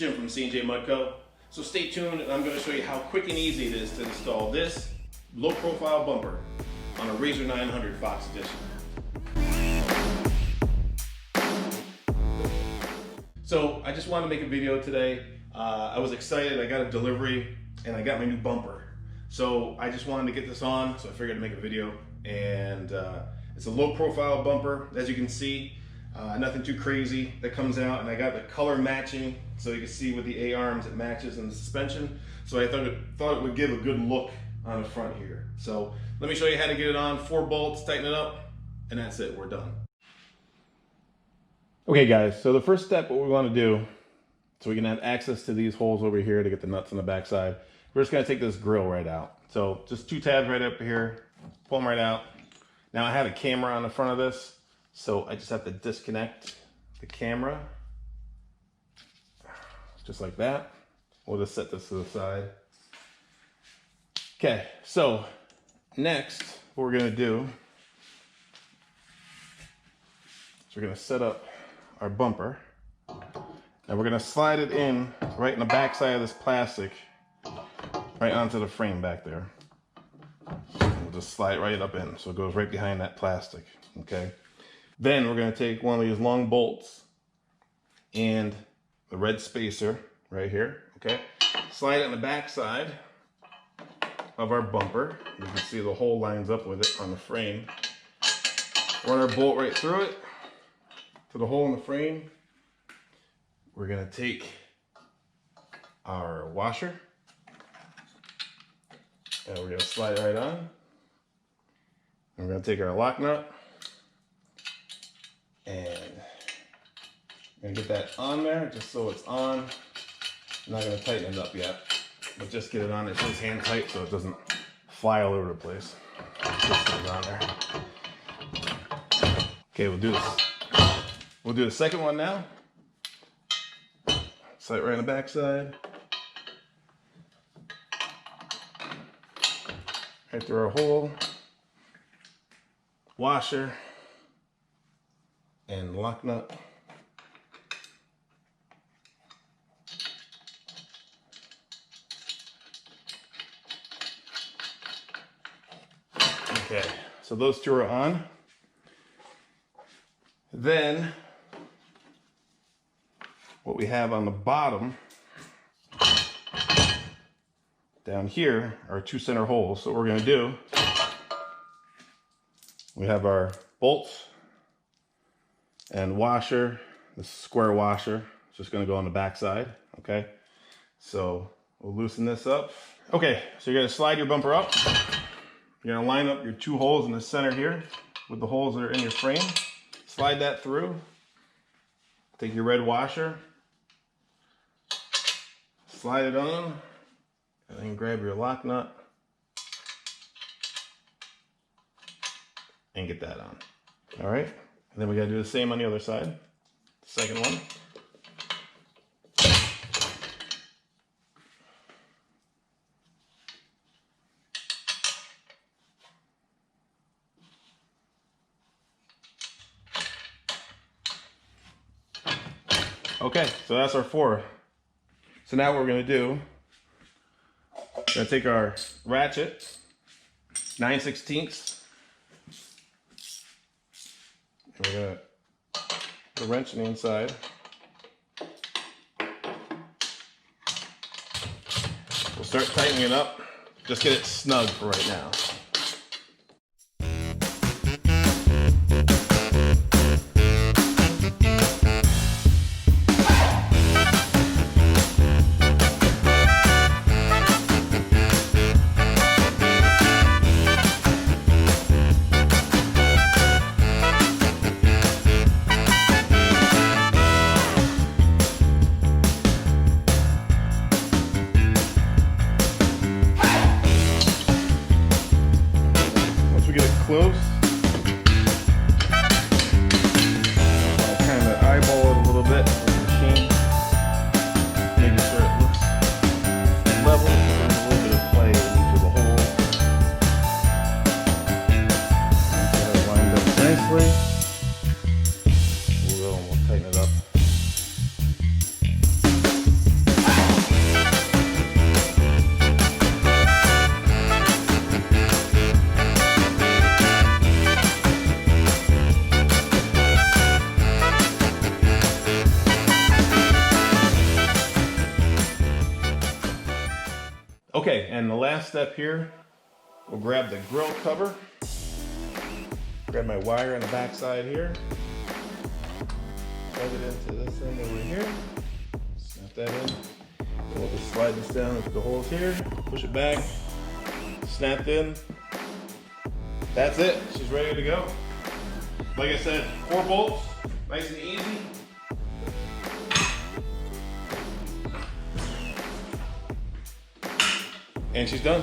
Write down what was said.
Jim from C&J Mudco. So stay tuned, and I'm going to show you how quick and easy it is to install this low profile bumper on a RZR 900 Fox Edition. So I just wanted to make a video today. I was excited, I got a delivery and I got my new bumper. So I just wanted to get this on, so I figured I'd make a video. And it's a low profile bumper, as you can see. Nothing too crazy that comes out, and I got the color matching, so you can see with the A-arms it matches in the suspension. So I thought it would give a good look on the front here. So let me show you how to get it on. 4 bolts, tighten it up, and that's it, we're done. Okay guys, so the first step, what we want to do, so we can have access to these holes over here to get the nuts on the back side, we're just going to take this grill right out. So just 2 tabs right up here, pull them right out. Now I have a camera on the front of this, so I just have to disconnect the camera, just like that. We'll just set this to the side. Okay, so next, what we're gonna do is we're gonna set up our bumper, and we're gonna slide it in right in the back side of this plastic, right onto the frame back there. We'll just slide it right up in, so it goes right behind that plastic, okay? Then we're gonna take one of these long bolts and the red spacer right here, okay? Slide it on the back side of our bumper. You can see the hole lines up with it on the frame. Run our bolt right through it to the hole in the frame. We're gonna take our washer and we're gonna slide it right on. And we're gonna take our lock nut and I'm gonna get that on there just so it's on. I'm not gonna tighten it up yet, but just get it on. It's just hand tight so it doesn't fly all over the place. Just get it on there. Okay, we'll do this. We'll do the second one now. Slide it right on the back side. Right through our hole. Washer and lock nut. Okay, so those 2 are on. Then what we have on the bottom down here are 2 center holes. So what we're going to do, we have our bolts and washer. This square washer is just going to go on the back side. Okay, so we'll loosen this up. Okay, so you're going to slide your bumper up. You're going to line up your 2 holes in the center here with the holes that are in your frame. Slide that through. Take your red washer, slide it on, and then grab your lock nut and get that on. All right, and then we got to do the same on the other side. Second one. Okay, so that's our 4. So now what we're gonna do, we're gonna take our ratchet, 9/16, and we're gonna put the wrench on the inside. We'll start tightening it up. Just get it snug for right now. Okay, and the last step here, we'll grab the grill cover. Grab my wire on the back side here. Plug it into this thing over here. Snap that in. And we'll just slide this down into the holes here. Push it back. Snapped in. That's it. She's ready to go. Like I said, 4 bolts. Nice and easy. And she's done.